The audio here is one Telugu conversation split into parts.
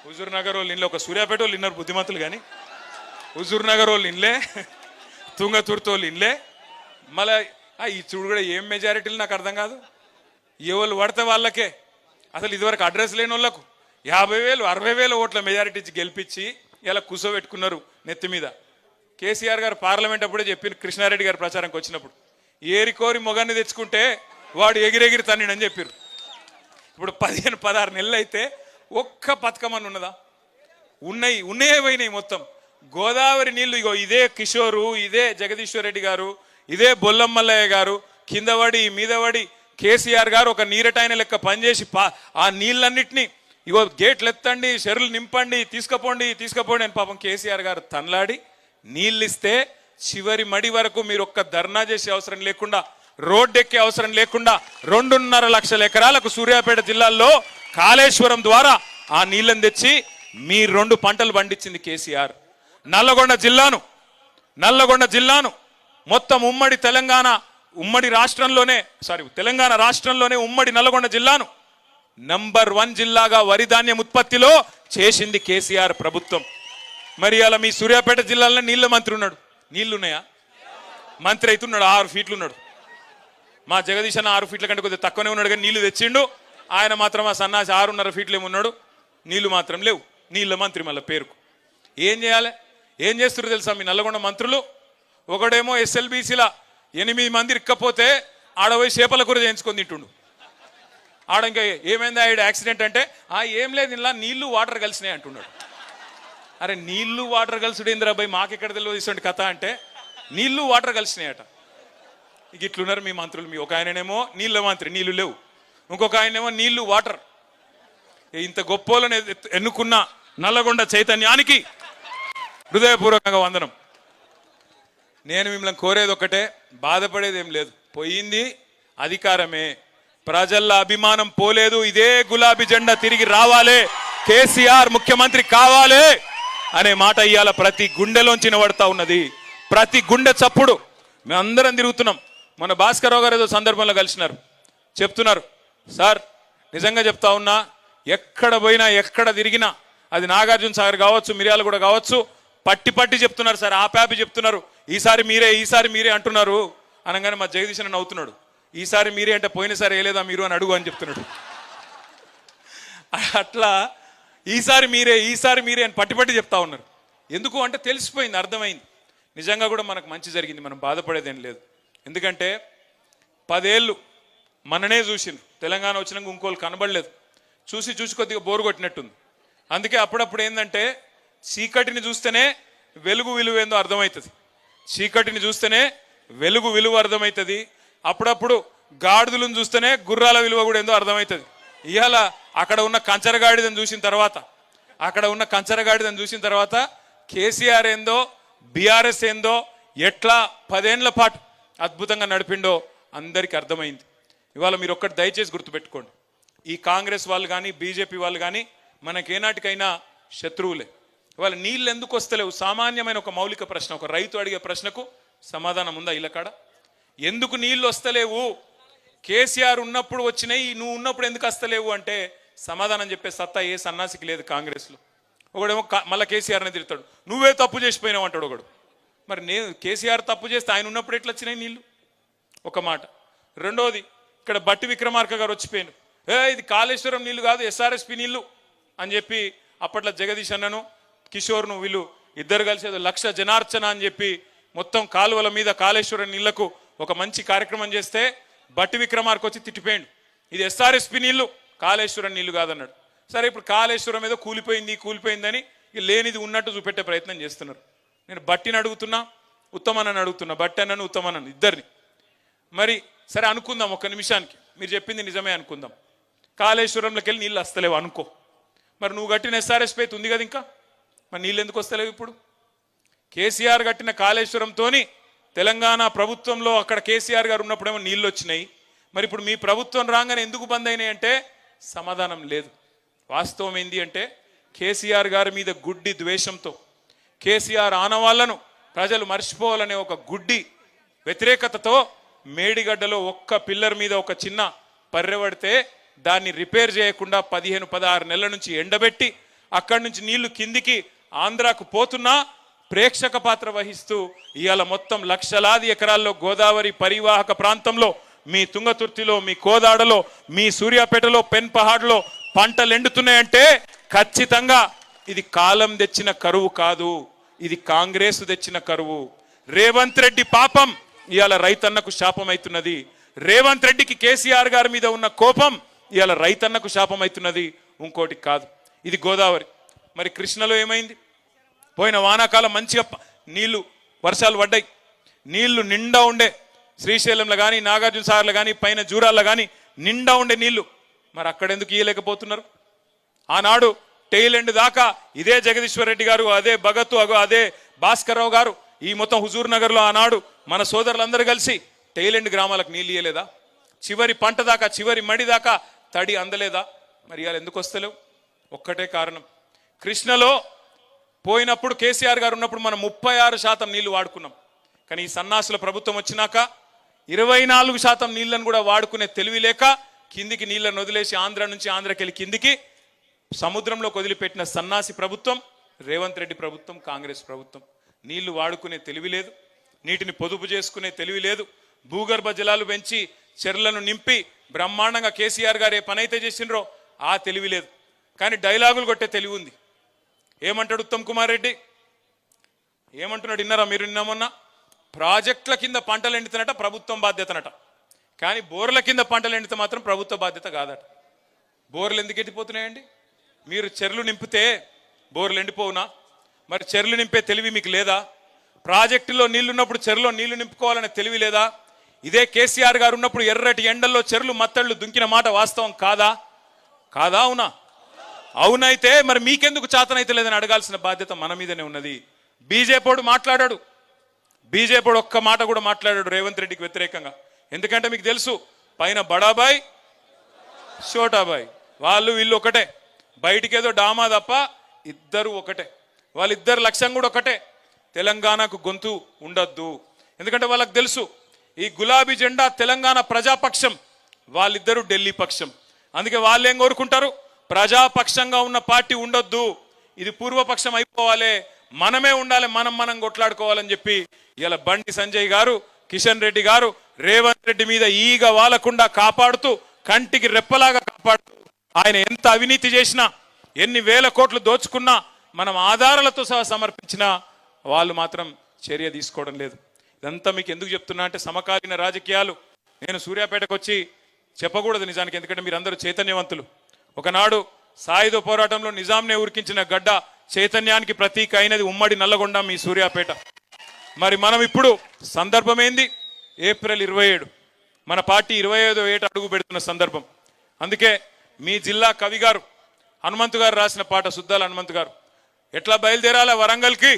హుజూర్ నగర్ వాళ్ళు ఇన్లే, ఒక సూర్యాపేట వాళ్ళు ఇన్నారు బుద్ధిమంతులు, కానీ హుజూర్ నగర్ వాళ్ళు ఇన్లే, తుంగతుర్తి వాళ్ళు ఇన్లే. మళ్ళీ ఈ చూడు కూడా ఏం మెజారిటీలు నాకు అర్థం కాదు. ఏ వాళ్ళు పడితే వాళ్ళకే, అసలు ఇదివరకు అడ్రస్ లేని వాళ్ళకు 50,000 60,000 ఓట్ల మెజారిటీ ఇచ్చి గెలిపించి ఇలా కూర్చోబెట్టుకున్నారు నెత్తి మీద. కేసీఆర్ గారు పార్లమెంట్ అప్పుడే చెప్పిన, కృష్ణారెడ్డి గారు ప్రచారంకి వచ్చినప్పుడు, ఏరి కోరి మొగాన్ని తెచ్చుకుంటే వాడు ఎగిరెగిరి తన్నిడని చెప్పారు. ఇప్పుడు 15-16 నెలలు అయితే ఒక్క పథకం అని ఉన్నదా? ఉన్నాయే పోయినాయి మొత్తం. గోదావరి నీళ్లు ఇగో ఇదే కిషోరు, ఇదే జగదీశ్వర్ రెడ్డి గారు, ఇదే బొల్లమల్లయ్య గారు కిందపడి మీదపడి కేసీఆర్ గారు ఒక నీరటైన లెక్క పనిచేసి ఆ నీళ్ళన్నిటినీ ఇగో గేట్లు ఎత్తండి, చెరువులు నింపండి, తీసుకుపోండి అని పాపం కేసీఆర్ గారు తనలాడి నీళ్ళు ఇస్తే చివరి మడి వరకు మీరు ఒక్క ధర్నా చేసే అవసరం లేకుండా, రోడ్డు ఎక్కే అవసరం లేకుండా 2.5 లక్షల ఎకరాలకు సూర్యాపేట జిల్లాల్లో కాళేశ్వరం ద్వారా ఆ నీళ్ళని తెచ్చి మీ 2 పంటలు పండించింది కేసీఆర్. నల్లగొండ జిల్లాను మొత్తం తెలంగాణ రాష్ట్రంలోనే ఉమ్మడి నల్లగొండ జిల్లాను నంబర్ 1 జిల్లాగా వరి ధాన్యం ఉత్పత్తిలో చేసింది కేసీఆర్ ప్రభుత్వం. మరి అలా మీ సూర్యాపేట జిల్లాలో నీళ్ళ మంత్రి ఉన్నాడు, నీళ్లున్నాయా? మంత్రి అవుతున్నాడు, 6 ఫీట్లు ఉన్నాడు. మా జగదీశ్ అన్న 6 ఫీట్ల కంటే కొద్దిగా తక్కువనే ఉన్నాడు, కానీ నీళ్లు తెచ్చిండు. ఆయన మాత్రం ఆ సన్నాసి 6.5 ఫీట్లు ఏమున్నాడు, నీళ్లు మాత్రం లేవు. నీళ్ళ మంత్రి మళ్ళీ పేరుకు. ఏం చేయాలి? ఏం చేస్తున్నారు తెలుసా మీ నల్లగొండ మంత్రులు? ఒకడేమో SLBCలా 8 మంది ఇక్కపోతే ఆడపోయి చేపల కూర చేయించుకొని తింటుండు. ఆడ ఇంకా ఏమైంది ఆవిడ యాక్సిడెంట్ అంటే, ఏం లేదు ఇలా నీళ్లు వాటర్ కలిసినాయి అంటున్నాడు. అరే నీళ్లు వాటర్ కలిసిడు ఇంద్రాబాయ్, మాకెక్కడ తెలియదు ఇటువంటి కథ అంటే, నీళ్లు వాటర్ కలిసినాయట. ఇక ఇట్లున్నారు మీ మంత్రులు. మీ ఒక ఆయననేమో నీళ్ళ మంత్రి, నీళ్లు లేవు. ఇంకొక ఆయనేమో నీళ్లు వాటర్. ఇంత గొప్పలను ఎన్నుకున్న నల్లగొండ చైతన్యానికి హృదయపూర్వకంగా వందనం. నేను మిమ్మల్ని కోరేది ఒకటే, బాధపడేది ఏం లేదు. పోయింది అధికారమే, ప్రజల అభిమానం పోలేదు. ఇదే గులాబీ జెండా తిరిగి రావాలి, కేసీఆర్ ముఖ్యమంత్రి కావాలి అనే మాట ఇవాళ ప్రతి గుండెలోంచి వినబడతా ఉన్నది. ప్రతి గుండె చప్పుడు. మేమందరం తిరుగుతున్నాం. మన భాస్కరరావు గారు ఏదో సందర్భంలో కలిసినారు, చెప్తున్నారు, సార్ నిజంగా చెప్తా ఉన్నా, ఎక్కడ పోయినా ఎక్కడ తిరిగినా, అది నాగార్జున సాగర్ కావచ్చు, మిర్యాలగూడ కావచ్చు, పట్టి చెప్తున్నారు సార్, ఆపాపి చెప్తున్నారు, ఈసారి మీరే అంటున్నారు అనగానే మా జగదీశ్ అన్న నవ్వుతున్నాడు. ఈసారి మీరే అంటే పోయినసారి వేయలేదా మీరు అని అడుగు అని చెప్తున్నాడు. అట్లా ఈసారి మీరే అని పట్టి చెప్తా ఉన్నారు. ఎందుకు అంటే తెలిసిపోయింది, అర్థమైంది. నిజంగా కూడా మనకు మంచి జరిగింది, మనం బాధపడేదేం లేదు. ఎందుకంటే 10 ఏళ్ళు మననే చూసిండ్రు, తెలంగాణ వచ్చినాక ఇంకోళ్ళు కనబడలేదు. చూసి కొద్దిగా బోరు కొట్టినట్టుంది. అందుకే అప్పుడప్పుడు ఏంటంటే చీకటిని చూస్తేనే వెలుగు విలువ ఏందో అర్థమవుతుంది. చీకటిని చూస్తేనే వెలుగు విలువ అర్థమవుతుంది. అప్పుడప్పుడు గాడిదలను చూస్తేనే గుర్రాల విలువ కూడా ఏందో అర్థమవుతుంది. ఇవాళ అక్కడ ఉన్న కంచరగాడిదని చూసిన తర్వాత కేసీఆర్ ఏందో, బీఆర్ఎస్ ఏందో, ఎట్లా 10 ఏళ్ల పాటు అద్భుతంగా నడిపిండో అందరికీ అర్థమైంది. ఇవాళ మీరు ఒక్కటి దయచేసి గుర్తుపెట్టుకోండి, ఈ కాంగ్రెస్ వాళ్ళు కానీ బీజేపీ వాళ్ళు కానీ మనకేనాటికైనా శత్రువులే. ఇవాళ నీళ్ళు ఎందుకు వస్తలేవు? సామాన్యమైన ఒక మౌలిక ప్రశ్న, ఒక రైతు అడిగే ప్రశ్నకు సమాధానం ఉందా ఇళ్ళకాడ? ఎందుకు నీళ్ళు వస్తలేవు? కేసీఆర్ ఉన్నప్పుడు వచ్చినాయి, నువ్వు ఉన్నప్పుడు ఎందుకు వస్తలేవు అంటే సమాధానం చెప్పే సత్తా ఏ సన్నాసికి లేదు కాంగ్రెస్లో. ఒకడేమో మళ్ళీ కేసీఆర్ని తిడతాడు, నువ్వే తప్పు చేసిపోయినావు అంటాడు ఒకడు. మరి నేను కేసీఆర్ తప్పు చేస్తే ఆయన ఉన్నప్పుడు ఎట్లా వచ్చినాయి నీళ్ళు? ఒక మాట. రెండోది, ఇక్కడ బట్టి విక్రమార్క గారు వచ్చిపోయాను, ఇది కాళేశ్వరం నీళ్లు కాదు SRSP నీళ్లు అని చెప్పి అప్పట్లో జగదీష్ అన్నను కిషోర్ను వీళ్ళు ఇద్దరు కలిసి 1,00,000 జనార్చన అని చెప్పి మొత్తం కాలువల మీద కాళేశ్వరం నీళ్లకు ఒక మంచి కార్యక్రమం చేస్తే బట్టి విక్రమార్క వచ్చి తిట్టిపోయాడు, ఇది SRSP నీళ్లు కాళేశ్వరం నీళ్లు కాదన్నాడు. సరే ఇప్పుడు కాళేశ్వరం ఏదో కూలిపోయిందని లేనిది ఉన్నట్టు చూపెట్టే ప్రయత్నం చేస్తున్నారు. నేను బట్టిని అడుగుతున్నా, ఉత్తమన్నని అడుగుతున్నా, బట్టి అన్నను ఉత్తమన్నను ఇద్దరిని. మరి సరే అనుకుందాం, ఒక్క నిమిషానికి మీరు చెప్పింది నిజమే అనుకుందాం, కాళేశ్వరంలోకి వెళ్ళి నీళ్ళు వస్తలేవు అనుకో. మరి నువ్వు కట్టిన SRSP అయితే ఉంది కదా, ఇంకా మరి నీళ్ళు ఎందుకు వస్తలేవు? ఇప్పుడు కేసీఆర్ కట్టిన కాళేశ్వరంతో తెలంగాణ ప్రభుత్వంలో అక్కడ కేసీఆర్ గారు ఉన్నప్పుడేమో నీళ్ళు వచ్చినాయి, మరి ఇప్పుడు మీ ప్రభుత్వం రాగానే ఎందుకు బంద్ అయినాయి అంటే సమాధానం లేదు. వాస్తవం ఏంది అంటే కేసీఆర్ గారి మీద గుడ్డి ద్వేషంతో, కేసీఆర్ ఆనవాళ్లను ప్రజలు మర్చిపోవాలనే ఒక గుడ్డి వ్యతిరేకతతో మేడిగడ్డలో ఒక్క పిల్లర్ మీద ఒక చిన్న పర్రె పడితే దాన్ని రిపేర్ చేయకుండా 15-16 నెలల నుంచి ఎండబెట్టి అక్కడి నుంచి నీళ్లు కిందికి ఆంధ్రాకు పోతున్నా ప్రేక్షక పాత్ర వహిస్తూ ఇవాళ మొత్తం లక్షలాది ఎకరాల్లో గోదావరి పరివాహక ప్రాంతంలో మీ తుంగతుర్తిలో, మీ కోదాడలో, మీ సూర్యాపేటలో, పెన్పహాడ్లో పంటలు ఎండుతున్నాయంటే ఖచ్చితంగా ఇది కాలం తెచ్చిన కరువు కాదు, ఇది కాంగ్రెస్ తెచ్చిన కరువు. రేవంత్ రెడ్డి పాపం ఇవాళ రైతన్నకు శాపం అవుతున్నది. రేవంత్ రెడ్డికి కేసీఆర్ గారి మీద ఉన్న కోపం ఇవాళ రైతన్నకు శాపం అవుతున్నది, ఇంకోటి కాదు. ఇది గోదావరి. మరి కృష్ణలో ఏమైంది? పోయిన వానాకాలం మంచిగా నీళ్లు వర్షాలు పడ్డాయి, నీళ్లు నిండా ఉండే. శ్రీశైలంలో కానీ, నాగార్జున సాగర్లో కానీ, పైన జూరాల్లో కానీ నిండా ఉండే నీళ్లు. మరి అక్కడెందుకు ఇయ్యలేకపోతున్నారు? ఆనాడు టెయిల్ ఎండ్ దాకా ఇదే జగదీశ్వర్ రెడ్డి గారు, అదే భగత్, అదే భాస్కర్రావు గారు, ఈ మొత్తం హుజూర్ నగర్లో ఆనాడు మన సోదరులందరూ కలిసి టెయిల్ ఎండ్ గ్రామాలకు నీళ్ళు ఇయ్యలేదా? చివరి పంట దాకా, చివరి మడి దాకా తడి అందలేదా? మరి ఇవాళ ఎందుకు వస్తలేవు? ఒక్కటే కారణం, కృష్ణలో పోయినప్పుడు కేసీఆర్ గారు ఉన్నప్పుడు మనం 36% నీళ్లు వాడుకున్నాం. కానీ ఈ సన్నాసుల ప్రభుత్వం వచ్చినాక 24% నీళ్లను కూడా వాడుకునే తెలివి లేక కిందికి నీళ్లను వదిలేసి ఆంధ్ర నుంచి ఆంధ్రకెళ్ళి కిందికి సముద్రంలోకి వదిలిపెట్టిన సన్నాసి ప్రభుత్వం రేవంత్ రెడ్డి ప్రభుత్వం, కాంగ్రెస్ ప్రభుత్వం. నీళ్లు వాడుకునే తెలివి లేదు, నీటిని పొదుపు చేసుకునే తెలివి లేదు, భూగర్భ జలాలు పెంచి చెర్లను నింపి బ్రహ్మాండంగా కేసీఆర్ గారు ఏ పనైతే చేసినరో ఆ తెలివి లేదు. కానీ డైలాగులు కొట్టే తెలివి ఉంది. ఏమంటాడు ఉత్తమ్ కుమార్ రెడ్డి? ఏమంటున్నాడు విన్నారా మీరు? నిన్నమన్నా ప్రాజెక్టుల కింద పంటలు ఎండుతున్నట ప్రభుత్వం బాధ్యతనట, కానీ బోర్ల కింద పంటలు ఎండితే మాత్రం ప్రభుత్వ బాధ్యత కాదట. బోర్లు ఎందుకు ఎండిపోతున్నాయండి? మీరు చెర్లు నింపితే బోర్లు ఎండిపోవునా? మరి చెర్లు నింపే తెలివి మీకు లేదా? ప్రాజెక్టులో నీళ్లున్నప్పుడు చెరులో నీళ్లు నింపుకోవాలనే తెలివి లేదా? ఇదే కేసీఆర్ గారు ఉన్నప్పుడు ఎర్రటి ఎండల్లో చెరులు మత్తళ్ళు దుంకిన మాట వాస్తవం కాదా? కాదా? అవునా? అవునైతే మరి మీకెందుకు చేతనైతే లేదని అడగాల్సిన బాధ్యత మన మీదనే ఉన్నది. బీజేపీడు మాట్లాడాడు, బీజేపీడు ఒక్క మాట కూడా మాట్లాడాడు రేవంత్ రెడ్డికి వ్యతిరేకంగా. ఎందుకంటే మీకు తెలుసు, పైన బడాబాయ్ షోటాబాయ్, వాళ్ళు వీళ్ళు ఒకటే, బయటికేదో డామా తప్ప ఇద్దరు ఒకటే, వాళ్ళిద్దరు లక్ష్యం కూడా ఒకటే, తెలంగాణకు గొంతు ఉండొద్దు. ఎందుకంటే వాళ్ళకి తెలుసు ఈ గులాబీ జెండా తెలంగాణ ప్రజాపక్షం, వాళ్ళిద్దరూ ఢిల్లీ పక్షం. అందుకే వాళ్ళు ఏం కోరుకుంటారు? ప్రజాపక్షంగా ఉన్న పార్టీ ఉండొద్దు, ఇది పూర్వపక్షం అయిపోవాలి, మనమే ఉండాలి, మనం కొట్లాడుకోవాలని చెప్పి ఇలా బండి సంజయ్ గారు, కిషన్ రెడ్డి గారు రేవంత్ రెడ్డి మీద ఈగ వాలకుండా కాపాడుతూ, కంటికి రెప్పలాగా కాపాడుతూ, ఆయన ఎంత అవినీతి చేసినా, ఎన్ని వేల కోట్లు దోచుకున్నా, మనం ఆధారాలతో సహా సమర్పించినా వాళ్ళు మాత్రం చర్య తీసుకోవడం లేదు. ఇదంతా మీకు ఎందుకు చెప్తున్నా అంటే సమకాలీన రాజకీయాలు. నేను సూర్యాపేటకు వచ్చి చెప్పకూడదు నిజానికి, ఎందుకంటే మీరందరూ చైతన్యవంతులు. ఒకనాడు సాయుధ పోరాటంలో నిజాంనే ఉరికించిన గడ్డ చైతన్యానికి ప్రతీక అయినది ఉమ్మడి నల్లగొండ, మీ సూర్యాపేట. మరి మనం ఇప్పుడు సందర్భం ఏంది? ఏప్రిల్ 27 మన పార్టీ 25వ ఏట అడుగు పెడుతున్న సందర్భం. అందుకే మీ జిల్లా కవి గారు హనుమంతు గారు రాసిన పాట, సుద్దాల హనుమంతు గారు, ఎట్లా బయలుదేరాల వరంగల్కి?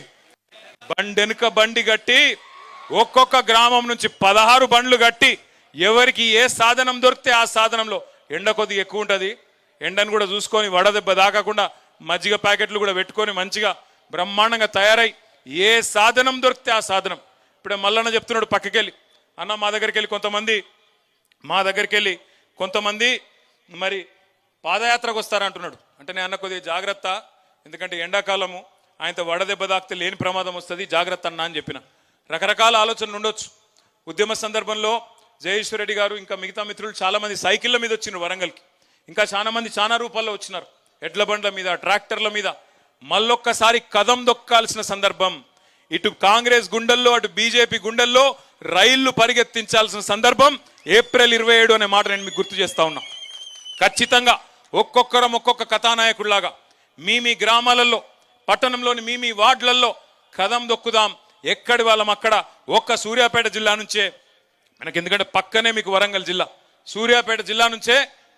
బండెనుక బండి గట్టి, ఒక్కొక్క గ్రామం నుంచి 16 బండ్లు గట్టి, ఎవరికి ఏ సాధనం దొరికితే ఆ సాధనంలో, ఎండ కొద్దిగా ఎక్కువ ఉంటుంది, ఎండను కూడా చూసుకొని వడదెబ్బ దాకకుండా మజ్జిగ ప్యాకెట్లు కూడా పెట్టుకొని మంచిగా బ్రహ్మాండంగా తయారై ఏ సాధనం దొరికితే ఆ సాధనం. ఇప్పుడే మల్లన్న చెప్తున్నాడు పక్కకెళ్ళి, అన్న మా దగ్గరికి వెళ్ళి కొంతమంది మరి పాదయాత్రకు వస్తారంటున్నాడు. అంటే నేను అన్న కొద్దిగా జాగ్రత్త, ఎందుకంటే ఎండాకాలము, ఆయనతో వడదెబ్బ దాకితే లేని ప్రమాదం వస్తుంది, జాగ్రత్త అన్న అని చెప్పిన. రకరకాల ఆలోచనలు ఉండొచ్చు. ఉద్యమ సందర్భంలో జయేశ్వర్ రెడ్డి గారు ఇంకా మిగతా మిత్రులు చాలా మంది సైకిళ్ళ మీద వచ్చినారు వరంగల్కి, ఇంకా చాలా మంది చాలా రూపాల్లో వచ్చినారు, ఎడ్ల బండ్ల మీద, ట్రాక్టర్ల మీద. మళ్ళొక్కసారి కదం దొక్కాల్సిన సందర్భం. ఇటు కాంగ్రెస్ గుండెల్లో, అటు బీజేపీ గుండెల్లో రైళ్లు పరిగెత్తించాల్సిన సందర్భం ఏప్రిల్ 27 అనే మాట నేను మీకు గుర్తు చేస్తా ఉన్నా. ఖచ్చితంగా ఒక్కొక్కరం ఒక్కొక్క కథానాయకుడిలాగా మీ గ్రామాలలో, పట్టణంలోని మీ వార్డులలో కదం దొక్కుదాం. ఎక్కడి వాళ్ళం అక్కడ. ఒక్క సూర్యాపేట జిల్లా నుంచే మనకి, ఎందుకంటే పక్కనే మీకు వరంగల్ జిల్లా, సూర్యాపేట జిల్లా నుంచే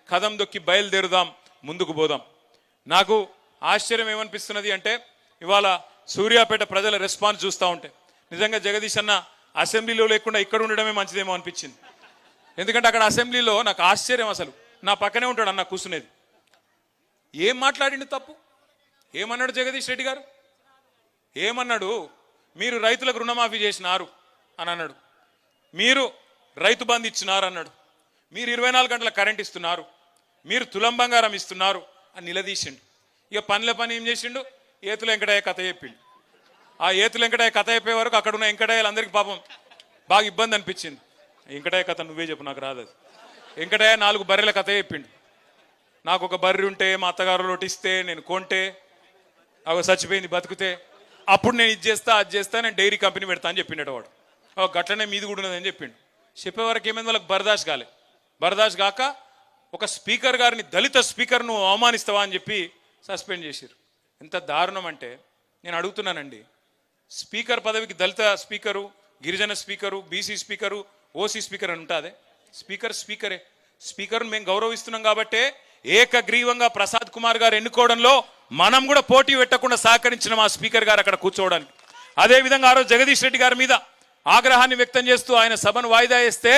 కదం దొక్కి బయలుదేరుదాం, ముందుకు పోదాం. నాకు ఆశ్చర్యం ఏమనిపిస్తున్నది అంటే ఇవాళ సూర్యాపేట ప్రజల రెస్పాన్స్ చూస్తూ ఉంటే నిజంగా జగదీష్ అన్న అసెంబ్లీలో లేకుండా ఇక్కడ ఉండడమే మంచిదేమో అనిపించింది. ఎందుకంటే అక్కడ అసెంబ్లీలో నాకు ఆశ్చర్యం, అసలు నా పక్కనే ఉంటాడు అన్న కూర్చునేది. ఏం మాట్లాడిండు తప్పు? ఏమన్నాడు జగదీష్ రెడ్డి గారు? ఏమన్నాడు? మీరు రైతులకు రుణమాఫీ చేసినారు అని అన్నాడు, మీరు రైతు బంధు ఇచ్చినారు అన్నాడు, మీరు 24 గంటల కరెంట్ ఇస్తున్నారు, మీరు తులం బంగారం ఇస్తున్నారు అని నిలదీసిండు. ఇక పనుల పని ఏం చేసిండు, ఏతుల వెంకటయ్య కథ చెప్పిండు. ఆ ఏతుల వెంకటయ్య కథ చెప్పే వరకు అక్కడ ఉన్న వెంకటయ్యలందరికీ పాపం బాగా ఇబ్బంది అనిపించింది. వెంకటయ్య కథ నువ్వే చెప్పు, నాకు రాదు అది. వెంకటయ్య 4 బర్రెల కథ చెప్పిండు. నాకు ఒక బర్రె ఉంటే మా అత్తగారు లోటిస్తే నేను కొంటే అవి చచ్చిపోయింది బతుకుతే అప్పుడు నేను ఇది చేస్తా అది చేస్తా నేను డైరీ కంపెనీ పెడతా అని చెప్పిండట వాడు. గట్లనే మీది కూడా ఉన్నదని చెప్పిండు. చెప్పేవరకు ఏమైంది, వాళ్ళకి బర్దాష్ కాలే. బర్దాష్ కాక ఒక స్పీకర్ గారిని, దళిత స్పీకర్ను అవమానిస్తావా అని చెప్పి సస్పెండ్ చేశారు. ఎంత దారుణం అంటే నేను అడుగుతున్నానండి, స్పీకర్ పదవికి దళిత స్పీకరు, గిరిజన speaker, BC speaker, OC speaker అని ఉంటుంది. స్పీకర్ స్పీకరే. స్పీకర్ను మేము గౌరవిస్తున్నాం కాబట్టే ఏకగ్రీవంగా ప్రసాద్ కుమార్ గారు ఎన్నుకోవడంలో మనం కూడా పోటీ పెట్టకుండా సహకరించిన మా స్పీకర్ గారు అక్కడ కూర్చోవడానికి. అదేవిధంగా ఆ రోజు జగదీష్ రెడ్డి గారి మీద ఆగ్రహాన్ని వ్యక్తం చేస్తూ ఆయన సభను వాయిదా వేస్తే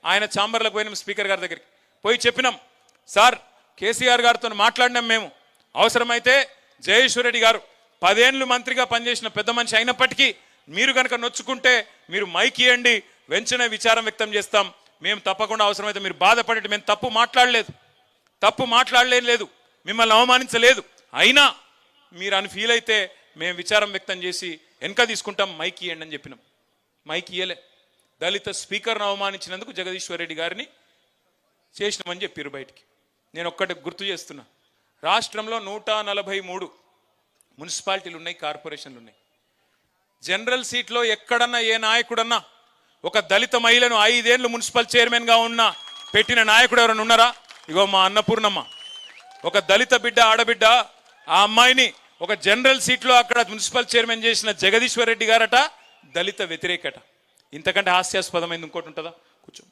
ఆయన ఛాంబర్లకు పోయినాం, స్పీకర్ గారి దగ్గరికి పోయి చెప్పినాం, సార్ కేసీఆర్ గారితో మాట్లాడినాం మేము, అవసరమైతే జయేశ్వర్ రెడ్డి గారు 10 ఏళ్ళు మంత్రిగా పనిచేసిన పెద్ద మనిషి అయినప్పటికీ మీరు కనుక నొచ్చుకుంటే మీరు మైక్ ఇవ్వండి, వెంటనే విచారం వ్యక్తం చేస్తాం, మేము తప్పకుండా అవసరమైతే మీరు బాధపడేది, మేము తప్పు మాట్లాడలేదు, మిమ్మల్ని అవమానించలేదు, అయినా మీరు అని ఫీల్ అయితే మేము విచారం వ్యక్తం చేసి వెనక తీసుకుంటాం, మైక్ ఇవ్వండి అని చెప్పినాం. మైక్ ఇయ్యలే. దళిత స్పీకర్ను అవమానించినందుకు జగదీశ్వర్ రెడ్డి గారిని చేసినామని చెప్పారు బయటికి. నేను ఒక్కటి గుర్తు చేస్తున్నా, రాష్ట్రంలో 143 మున్సిపాలిటీలు ఉన్నాయి, కార్పొరేషన్లు ఉన్నాయి. జనరల్ సీట్లో ఎక్కడన్నా ఏ నాయకుడన్నా ఒక దళిత మహిళను 5 ఏళ్ళు మున్సిపల్ చైర్మన్గా ఉన్న పెట్టిన నాయకుడు ఎవరైనా ఉన్నారా? ఇగో మా అన్నపూర్ణమ్మ, ఒక దళిత బిడ్డ, ఆడబిడ్డ, ఆ అమ్మాయిని ఒక జనరల్ సీట్లో అక్కడ మున్సిపల్ చైర్మన్ చేసిన జగదీశ్వర్ రెడ్డి గారట దళిత వ్యతిరేకట. ఇంతకంటే హాస్యాస్పదమైంది ఇంకోటి ఉంటుందా? కూర్చో.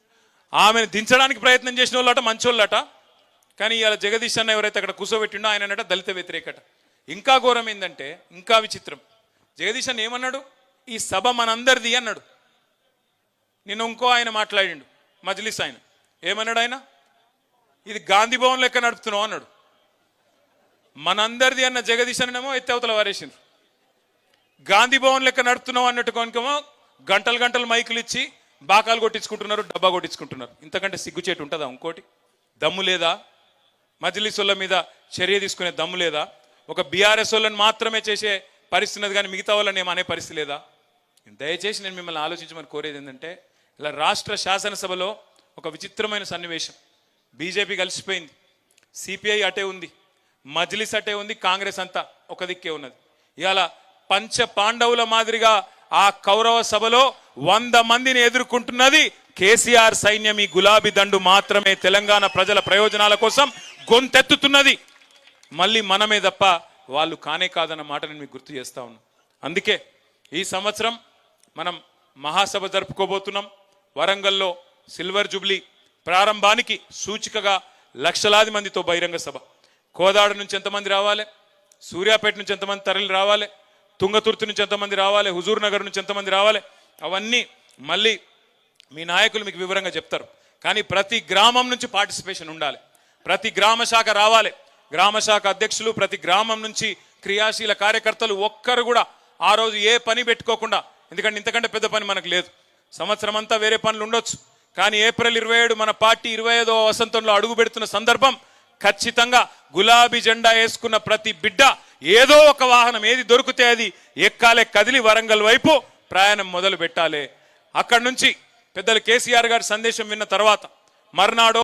ఆమెను దించడానికి ప్రయత్నం చేసిన వాళ్ళట మంచోళ్ళట, కానీ ఇవాళ జగదీష్ అన్న ఎవరైతే అక్కడ కూర్చోబెట్టిండో ఆయన దళిత వ్యతిరేకట. ఇంకా ఘోరం ఏంటంటే, ఇంకా విచిత్రం, జగదీష్ అన్న ఏమన్నాడు, ఈ సభ మనందరిది అన్నాడు. నిన్న ఇంకో ఆయన మాట్లాడిండు, మజ్లిస్ ఆయన ఏమన్నాడు, ఆయన ఇది గాంధీ భవన్ లెక్క నడుపుతున్నావు అన్నాడు. మనందరిది అన్న జగదీష్ అన్నమో ఎత్తవతల వారేసిండ్రు. గాంధీ భవన్ లెక్క నడుపుతున్నావు అన్నట్టు కొనుకేమో గంటలు మైకులు ఇచ్చి బాకాలు కొట్టించుకుంటున్నారు, డబ్బా కొట్టించుకుంటున్నారు. ఇంతకంటే సిగ్గుచేటు ఉంటుందా? ఇంకోటి దమ్ము లేదా? మజ్లిస్ వాళ్ళ మీద చర్య తీసుకునే దమ్ము లేదా? ఒక బీఆర్ఎస్ వాళ్ళని మాత్రమే చేసే పరిస్థితి కానీ మిగతా వాళ్ళని ఏమనే పరిస్థితి లేదా? దయచేసి నేను మిమ్మల్ని ఆలోచించమని కోరేది ఏంటంటే, ఇలా రాష్ట్ర శాసనసభలో ఒక విచిత్రమైన సన్నివేశం. బీజేపీ కలిసిపోయింది, సిపిఐ అటే ఉంది, మజ్లిస్ అటే ఉంది, కాంగ్రెస్ అంతా ఒక దిక్కే ఉన్నది. ఇవాళ పంచ పాండవుల మాదిరిగా ఆ కౌరవ సభలో 100 మందిని ఎదుర్కొంటున్నది కేసీఆర్ సైన్యం. ఈ గులాబీ దండు మాత్రమే తెలంగాణ ప్రజల ప్రయోజనాల కోసం గొంతెత్తుతున్నది. మళ్ళీ మనమే తప్ప వాళ్ళు కానే కాదన్న మాట నేను మీకు గుర్తు చేస్తా ఉన్నాను. అందుకే ఈ సంవత్సరం మనం మహాసభ జరుపుకోబోతున్నాం. వరంగల్లో సిల్వర్ జూబ్లీ ప్రారంభానికి సూచికగా లక్షలాది మందితో బహిరంగ సభ. కోదాడ నుంచి ఎంతమంది రావాలి, సూర్యాపేట నుంచి ఎంతమంది తరలి రావాలి, తుంగతుర్తి నుంచి ఎంతమంది రావాలి, హుజూర్ నగర్ నుంచి ఎంతమంది రావాలి, అవన్నీ మళ్ళీ మీ నాయకులు మీకు వివరంగా చెప్తారు. కానీ ప్రతి గ్రామం నుంచి పార్టిసిపేషన్ ఉండాలి, ప్రతి గ్రామ శాఖ రావాలి, గ్రామ శాఖ అధ్యక్షులు, ప్రతి గ్రామం నుంచి క్రియాశీల కార్యకర్తలు ఒక్కరు కూడా ఆ రోజు ఏ పని పెట్టుకోకుండా, ఎందుకంటే ఇంతకంటే పెద్ద పని మనకు లేదు, సంవత్సరం అంతా వేరే పనులు ఉండొచ్చు, కానీ ఏప్రిల్ 27 మన పార్టీ 25వ వసంతంలో అడుగు పెడుతున్న సందర్భం, ఖచ్చితంగా గులాబీ జెండా వేసుకున్న ప్రతి బిడ్డ ఏదో ఒక వాహనం ఏది దొరికితే అది ఎక్కాలే, కదిలి వరంగల్ వైపు ప్రయాణం మొదలు పెట్టాలి. అక్కడి నుంచి పెద్దలు కేసీఆర్ గారి సందేశం విన్న తర్వాత మర్నాడో